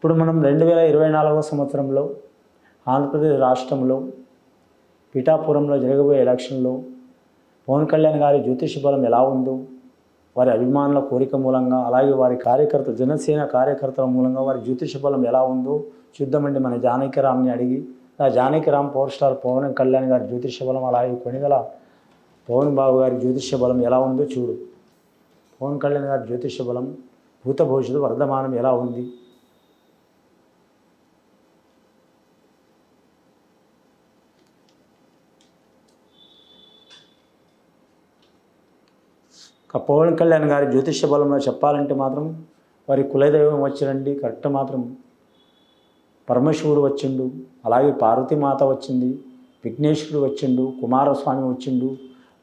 ఇప్పుడు మనం 2024వ సంవత్సరంలో ఆంధ్రప్రదేశ్ రాష్ట్రంలో పిఠాపురంలో జరగబోయే ఎలక్షన్లో పవన్ కళ్యాణ్ గారి జ్యోతిష బలం ఎలా ఉందో, వారి అభిమానుల కోరిక మూలంగా, అలాగే వారి జనసేన కార్యకర్తల మూలంగా వారి జ్యోతిష బలం ఎలా ఉందో చూద్దామండి. మన జానకిరామ్ని అడిగి, ఆ జానకిరామ్ పవర్ స్టార్ పవన్ కళ్యాణ్ గారి జ్యోతిష బలం, అలాగే కొణిదల పవన్ బాబు గారి జ్యోతిష బలం ఎలా ఉందో చూడు. పవన్ కళ్యాణ్ గారి జ్యోతిష బలం భూత భవిష్యత్తు వర్ధమానం ఎలా ఉంది. పవన్ కళ్యాణ్ గారి జ్యోతిష బలంలో చెప్పాలంటే మాత్రం వారి కులదైవం వచ్చిందండి. కరెక్ట్ మాత్రం పరమశివుడు వచ్చిండు, అలాగే పార్వతీమాత వచ్చింది, విఘ్నేశ్వరుడు వచ్చిండు, కుమారస్వామి వచ్చిండు.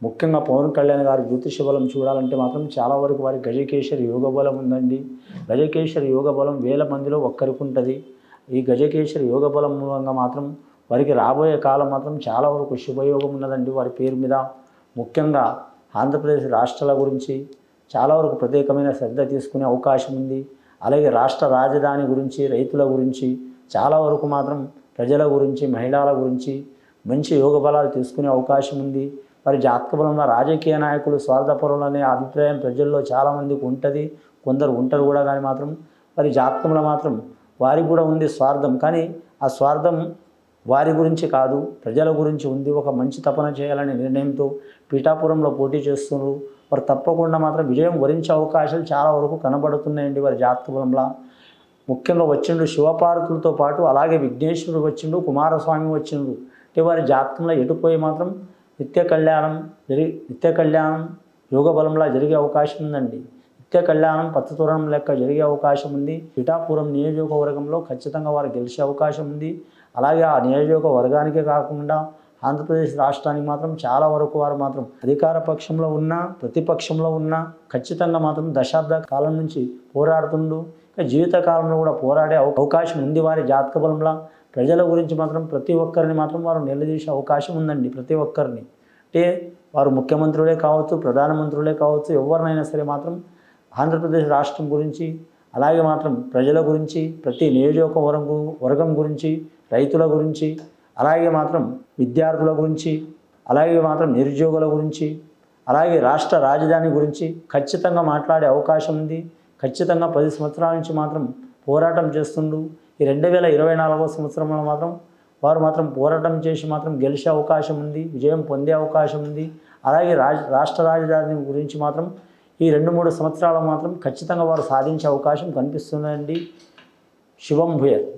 ముఖ్యంగా పవన్ కళ్యాణ్ గారి జ్యోతిష బలం చూడాలంటే మాత్రం చాలా వరకు వారి గజకేశ్వరి యోగ బలం ఉందండి. గజకేశ్వరి యోగ బలం 1000 మందిలో ఒక్కరికి ఉంటుంది. ఈ గజకేశ్వరి యోగ బలం మూలంగా మాత్రం వారికి రాబోయే కాలం మాత్రం చాలా వరకు శుభయోగం ఉన్నదండి. వారి పేరు మీద ముఖ్యంగా ఆంధ్రప్రదేశ్ రాష్ట్రాల గురించి చాలా వరకు ప్రత్యేకమైన శ్రద్ధ తీసుకునే అవకాశం ఉంది. అలాగే రాష్ట్ర రాజధాని గురించి, రైతుల గురించి, చాలా వరకు మాత్రం ప్రజల గురించి, మహిళల గురించి మంచి యోగ బలాలు తీసుకునే అవకాశం ఉంది. మరి జాతక బలంలో రాజకీయ నాయకులు స్వార్థపరులు అనే అభిప్రాయం ప్రజల్లో చాలామందికి ఉంటుంది, కొందరు ఉంటారు కూడా. కానీ మాత్రం మరి జాతకంలో మాత్రం వారికి కూడా ఉంది స్వార్థం. కానీ ఆ స్వార్థం వారి గురించి కాదు, ప్రజల గురించి ఉంది. ఒక మంచి తపన చేయాలనే నిర్ణయంతో పిఠాపురంలో పోటీ చేస్తున్నారు. వారు తప్పకుండా మాత్రం విజయం వరించే అవకాశాలు చాలా వరకు కనబడుతున్నాయండి. వారి జాతక బలంలో ముఖ్యంగా వచ్చిండు శివపార్వతులతో పాటు, అలాగే విఘ్నేశ్వరుడు వచ్చిండు, కుమారస్వామి వచ్చిండు. అంటే వారి జాతకంలో ఎటుపోయి మాత్రం నిత్య కళ్యాణం యోగ బలంలా జరిగే అవకాశం ఉందండి. నిత్య కళ్యాణం పచ్చతోరణం లెక్క జరిగే అవకాశం ఉంది. పిఠాపురం నియోజకవర్గంలో ఖచ్చితంగా వారు గెలిచే అవకాశం ఉంది. అలాగే ఆ నియోజకవర్గానికే కాకుండా ఆంధ్రప్రదేశ్ రాష్ట్రానికి మాత్రం చాలా వరకు వారు మాత్రం అధికార పక్షంలో ఉన్నా, ప్రతిపక్షంలో ఉన్నా ఖచ్చితంగా మాత్రం దశాబ్ద కాలం నుంచి పోరాడుతుండు. జీవితకాలంలో కూడా పోరాడే అవకాశం ఉంది వారి జాతక బలంలో. ప్రజల గురించి మాత్రం ప్రతి ఒక్కరిని మాత్రం వారు నిలదీసే అవకాశం ఉందండి. ప్రతి ఒక్కరిని అంటే వారు ముఖ్యమంత్రులే కావచ్చు, ప్రధానమంత్రులే కావచ్చు, ఎవరినైనా సరే మాత్రం ఆంధ్రప్రదేశ్ రాష్ట్రం గురించి, అలాగే మాత్రం ప్రజల గురించి, ప్రతి నియోజకవర్గం గురించి, రైతుల గురించి, అలాగే మాత్రం విద్యార్థుల గురించి, అలాగే మాత్రం నిరుద్యోగుల గురించి, అలాగే రాష్ట్ర రాజధాని గురించి ఖచ్చితంగా మాట్లాడే అవకాశం ఉంది. ఖచ్చితంగా 10 సంవత్సరాల నుంచి మాత్రం పోరాటం చేస్తుండు. ఈ 2024వ సంవత్సరంలో మాత్రం వారు మాత్రం పోరాటం చేసి మాత్రం గెలిచే అవకాశం ఉంది, విజయం పొందే అవకాశం ఉంది. అలాగే రాష్ట్ర రాజధాని గురించి మాత్రం ఈ 2-3 సంవత్సరాలు మాత్రం ఖచ్చితంగా వారు సాధించే అవకాశం కనిపిస్తుందండి. శుభం భూయాత్.